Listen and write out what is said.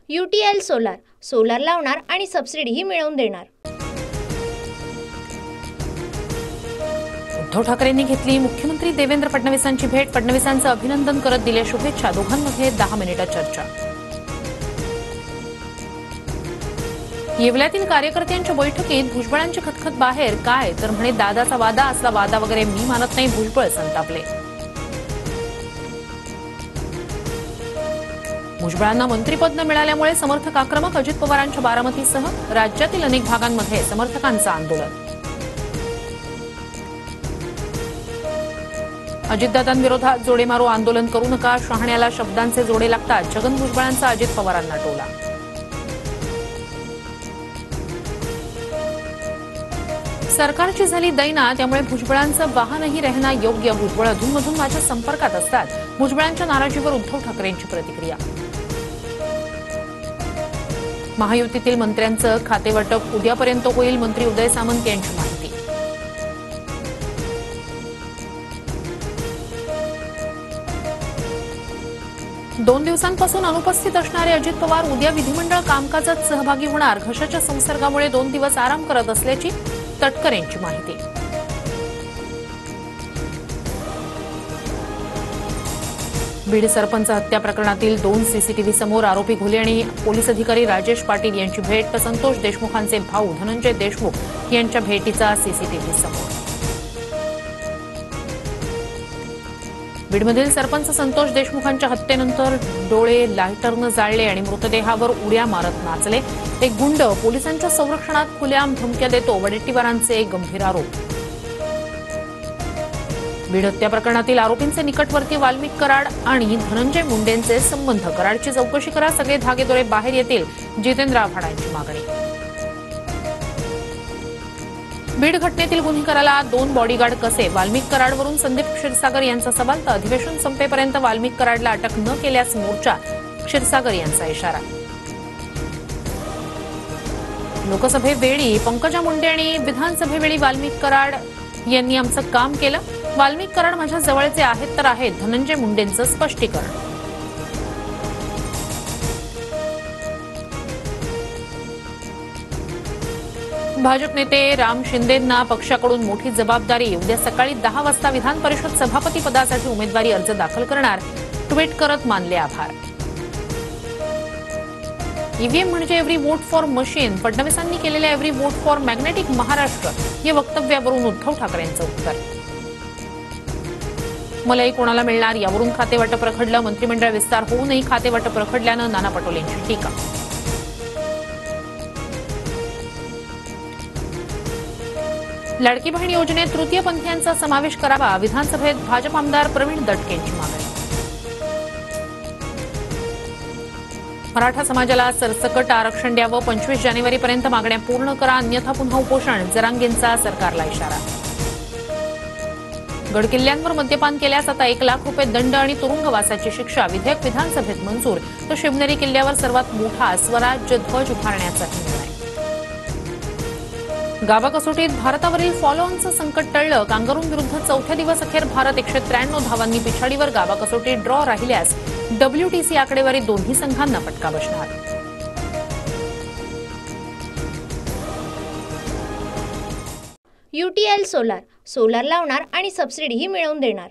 UTL solar, solar लावणार आणि सबसिडीही मिळवून देणार। उद्धव ठाकरेंनी घेतली मुख्यमंत्री देवेंद्र फडणवीसांची भेट। फडणवीसांचं अभिनंदन करत दिल्या शुभेच्छा। दोघांमध्ये 10 मिनिटं चर्चा। येवल्यातील कार्यकर्त्यांच्या बैठकीत भुजबळांची खतखत बाहेर। काय तर म्हणे दादाचा वादा असला वादा वगैरे मी मानत नाही, भुजबळ संतापले। भुजबळांना मंत्रिपद न मिळाल्यामुळे समर्थक आक्रमक। अजित पवारांच्या बारामतीसह राज्यातील अनेक भागांमध्ये समर्थकांचं आंदोलन। अजितदादांविरोधात जोडेमारो आंदोलन करू नका, शहाण्याला शब्दांचे जोडे लागतात। छगन भुजबळांचा अजित पवारांना टोला। सरकारची झाली दैना, त्यामुळे भुजबळांचं वाहनही रहना योग्य। भुजबळ अधूनमधून माझ्या संपर्कात असतात। भुजबळांच्या नाराजीवर उद्धव ठाकरेंची प्रतिक्रिया। महायुतीतील मंत्र्यांचं खातेवाटप उद्यापर्यंत होईल, मंत्री उदय सामंत यांची माहिती। 2 दिवसांपासून अनुपस्थित असणारे अजित पवार उद्या विधिमंडळ कामकाजात सहभागी होणार। घशाच्या संसर्गामुळे 2 दिवस आराम करत असल्याची तटकरेंची माहिती। बीड सरपंच हत्या प्रकरणातील 2 सीसीटीव्ही समोर। आरोपी घोले आणि पोलीस अधिकारी राजेश पाटील यांची भेट, तर संतोष देशमुखांचे भाऊ धनंजय देशमुख यांच्या भेटीचा सीसीटीव्ही समोर। बीडमधील सरपंच संतोष देशमुखांच्या हत्येनंतर डोळे लायटरनं जाळले आणि मृतदेहावर उड्या मारत नाचले। एक गुंड पोलिसांच्या संरक्षणात खुलेआम धमक्या देतो, वडेट्टीवारांचे गंभीर आरोप। बीड हत्या प्रकरणातील आरोपींचे निकटवर्ती वाल्मिक कराड आणि धनंजय मुंडेंचे संबंध। कराडची चौकशी करा, सगळे धागेदोरे बाहेर येतील, जितेंद्र आव्हाडांची मागणी। बीड घटनेतील गुन्हेगाराला 2 बॉडीगार्ड कसे? वाल्मिक कराडवरून संदीप क्षीरसागर यांचा सवाल, तर अधिवेशन संपेपर्यंत वाल्मिक कराडला अटक न केल्यास मोर्चा, क्षीरसागर यांचा इशारा। लोकसभेवेळी पंकजा मुंडे आणि विधानसभेवेळी वाल्मिक कराड यांनी आमचं काम केलं। वाल्मिक कराड माझ्या जवळचे आहेत तर आहेत, धनंजय मुंडेंचं स्पष्टीकरण। भाजप नेते राम शिंदेंना पक्षाकडून मोठी जबाबदारी। उद्या सकाळी 10 वाजता विधान परिषद सभापती पदासाठी उमेदवारी अर्ज दाखल करणार, ट्विट करत मानले आभार। ईव्हीएम म्हणजे एव्हरी वोट फॉर मशीन, फडणवीसांनी केलेल्या every vote for magnetic Maharashtra या वक्तव्यावरून उद्धव ठाकरेंचं उत्तर। मलाही कोणाला मिळणार यावरून खातेवाटप रखडलं, मंत्रिमंडळ विस्तार होऊनही खातेवाटप रखडल्यानं नाना पटोलेंची टीका। लाडकी बहीण योजनेत तृतीयपंथीयांचा समावेश करावा, विधानसभेत भाजप आमदार प्रवीण दटकेंची मागणी। मराठा समाजाला सरसकट आरक्षण द्यावं, 25 जानेवारीपर्यंत मागण्या पूर्ण करा, अन्यथा पुन्हा उपोषण, जरांगेंचा सरकारला इशारा। गडकिल्ल्यांवर मद्यपान केल्यास आता 1 लाख रुपये दंड आणि तुरुंगवासाची शिक्षा। विधेयक विधानसभेत मंजूर, तर शिवनेरी किल्ल्यावर सर्वात मोठा स्वराज्य ध्वज उभारण्याचाही निर्णय। गाभा कसोटीत भारतावरील फॉलोऑनचं संकट टळलं, कांगारूंविरुद्ध 4थ्या दिवस अखेर भारत 193 धावांनी पिछाडीवर। गाभा कसोटी ड्रॉ राहिल्यास WTC आकडेवारी दोन्ही संघांना फटका बसणार। UTL सोलार, सोलार लावणार आणि सबसिडीही मिळवून देणार।